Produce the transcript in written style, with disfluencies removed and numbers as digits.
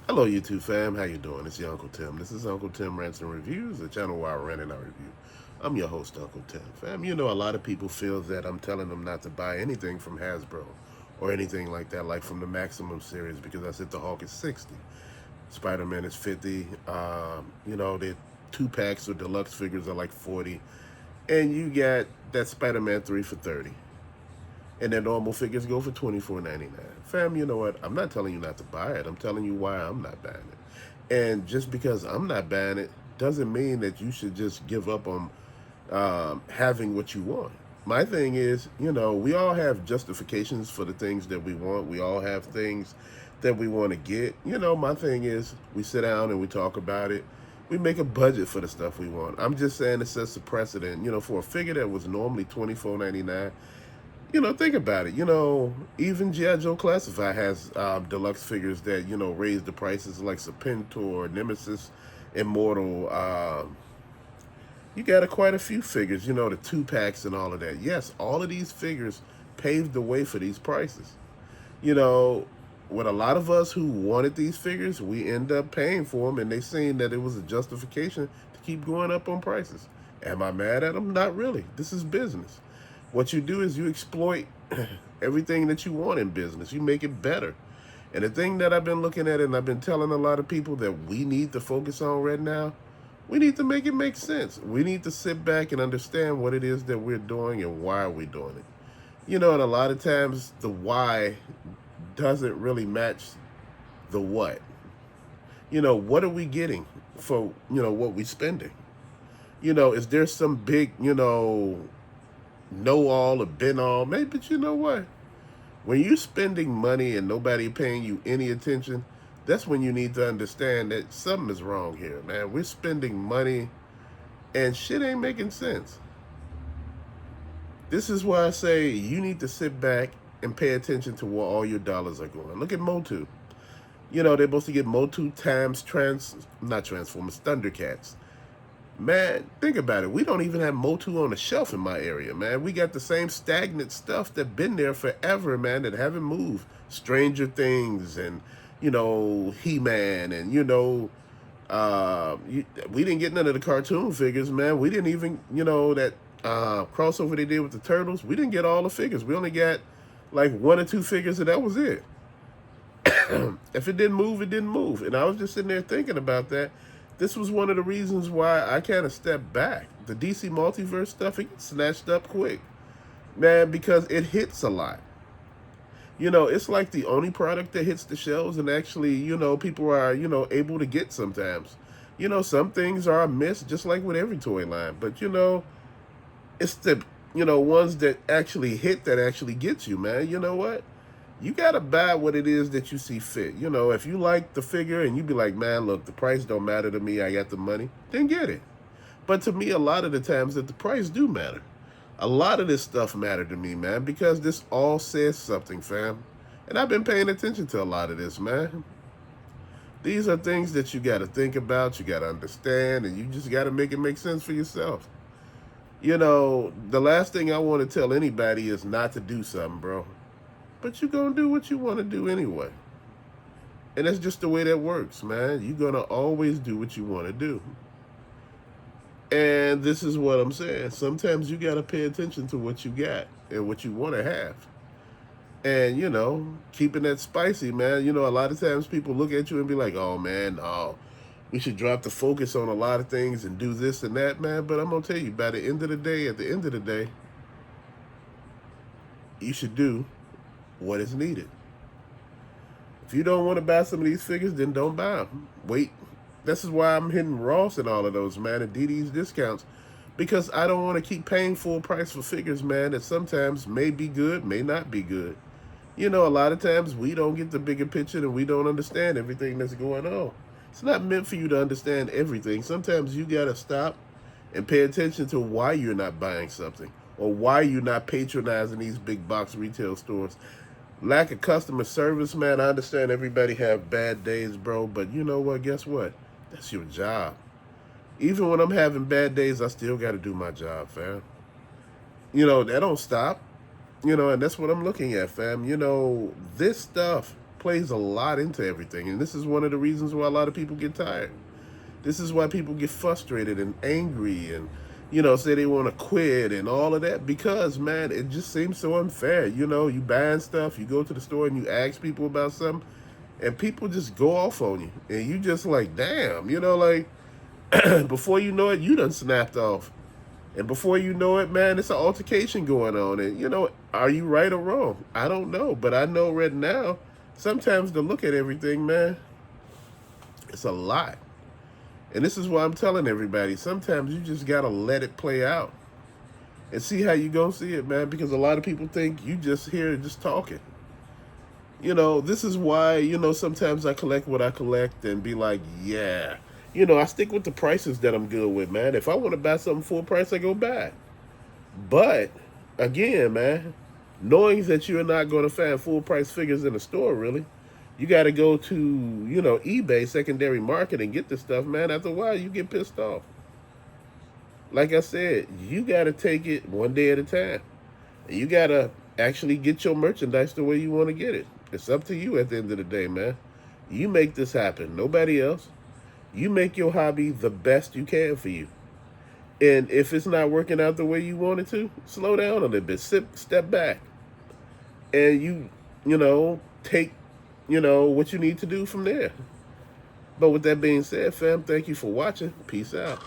Hello, YouTube fam. How you doing? It's your Uncle Tim. This is Uncle Tim Rants and Reviews, the channel where I rant and I review. I'm your host, Uncle Tim. Fam, you know a lot of people feel that I'm telling them not to buy anything from Hasbro or anything like that, like from the Maximum series, because I said the Hulk is 60, Spider-Man is 50. The two packs or deluxe figures are like 40, and you got that Spider-Man 3 for 30. And their normal figures go for $24.99. Fam, you know what? I'm not telling you not to buy it. I'm telling you why I'm not buying it. And just because I'm not buying it doesn't mean that you should just give up on having what you want. My thing is, we all have justifications for the things that we want. We all have things that we want to get. My thing is, we sit down and we talk about it. We make a budget for the stuff we want. I'm just saying it sets a precedent. For a figure that was normally $24.99, think about it. Even G.I. Joe Classified has deluxe figures that, raise the prices like Serpentor, Nemesis, Immortal. You got quite a few figures, the two packs and all of that. Yes, all of these figures paved the way for these prices. You know, with a lot of us who wanted these figures, we end up paying for them, and they seen that it was a justification to keep going up on prices. Am I mad at them? Not really. This is business. What you do is you exploit everything that you want in business. You make it better. And the thing that I've been looking at, and I've been telling a lot of people that we need to focus on right now, we need to make it make sense. We need to sit back and understand what it is that we're doing and why we're doing it. And a lot of times the why doesn't really match the what. What are we getting for, what we're spending? Is there some big, know all or been all? Maybe, but you know what? When you're spending money and nobody paying you any attention, that's when you need to understand that something is wrong here, man. We're spending money and shit ain't making sense. This is why I say you need to sit back and pay attention to where all your dollars are going. Look at Motu. They're supposed to get Motu times not Transformers, Thundercats. Man, think about it. We don't even have Motu on the shelf in my area, man. We got the same stagnant stuff that been there forever, man, that haven't moved. Stranger Things and, He-Man and, we didn't get none of the cartoon figures, man. We didn't even, that crossover they did with the Turtles. We didn't get all the figures. We only got like one or two figures and that was it. If it didn't move, it didn't move. And I was just sitting there thinking about that. This was one of the reasons why I kind of stepped back. The DC Multiverse stuff, it gets snatched up quick. Man, because it hits a lot. It's like the only product that hits the shelves and actually, people are, able to get sometimes. Some things are a miss, just like with every toy line. But, it's the, ones that actually hit that actually gets you, man. You know what? You got to buy what it is that you see fit. If you like the figure and you be like, man, look, the price don't matter to me. I got the money. Then get it. But to me, a lot of the times that the price do matter. A lot of this stuff matter to me, man, because this all says something, fam. And I've been paying attention to a lot of this, man. These are things that you got to think about, you got to understand, and you just got to make it make sense for yourself. The last thing I want to tell anybody is not to do something, bro. But you're going to do what you want to do anyway. And that's just the way that works, man. You're going to always do what you want to do. And this is what I'm saying. Sometimes you got to pay attention to what you got and what you want to have. And, keeping that spicy, man. A lot of times people look at you and be like, oh, man, no. We should drop the focus on a lot of things and do this and that, man. But I'm going to tell you, by the end of the day, at the end of the day, you should do what is needed. If you don't want to buy some of these figures, then don't buy them. Wait. This is why I'm hitting Ross and all of those, man, and DD's discounts. Because I don't want to keep paying full price for figures, man, that sometimes may be good, may not be good. A lot of times we don't get the bigger picture and we don't understand everything that's going on. It's not meant for you to understand everything. Sometimes you got to stop and pay attention to why you're not buying something or why you're not patronizing these big box retail stores. Lack of customer service, man. I understand everybody have bad days, bro, but you know what? Guess what? That's your job. Even when I'm having bad days, I still got to do my job, fam. That don't stop. And that's what I'm looking at, fam. This stuff plays a lot into everything. And this is one of the reasons why a lot of people get tired. This is why people get frustrated and angry and, say they want to quit and all of that, because, man, it just seems so unfair. You buying stuff, you go to the store and you ask people about something, and people just go off on you. And you just like, damn, before you know it, you done snapped off. And before you know it, man, it's an altercation going on. And, are you right or wrong? I don't know. But I know right now, sometimes to look at everything, man, it's a lot. And this is why I'm telling everybody, sometimes you just got to let it play out and see how you going to see it, man, because a lot of people think you just here just talking. This is why, sometimes I collect what I collect and be like, yeah. I stick with the prices that I'm good with, man. If I want to buy something full price, I go buy it. But, again, man, knowing that you're not going to find full price figures in the store, really, you got to go to, eBay, secondary market, and get this stuff, man. After a while, you get pissed off. Like I said, you got to take it one day at a time. You got to actually get your merchandise the way you want to get it. It's up to you at the end of the day, man. You make this happen. Nobody else. You make your hobby the best you can for you. And if it's not working out the way you want it to, slow down a little bit. Step back. And take, what you need to do from there. But with that being said, fam, thank you for watching. Peace out.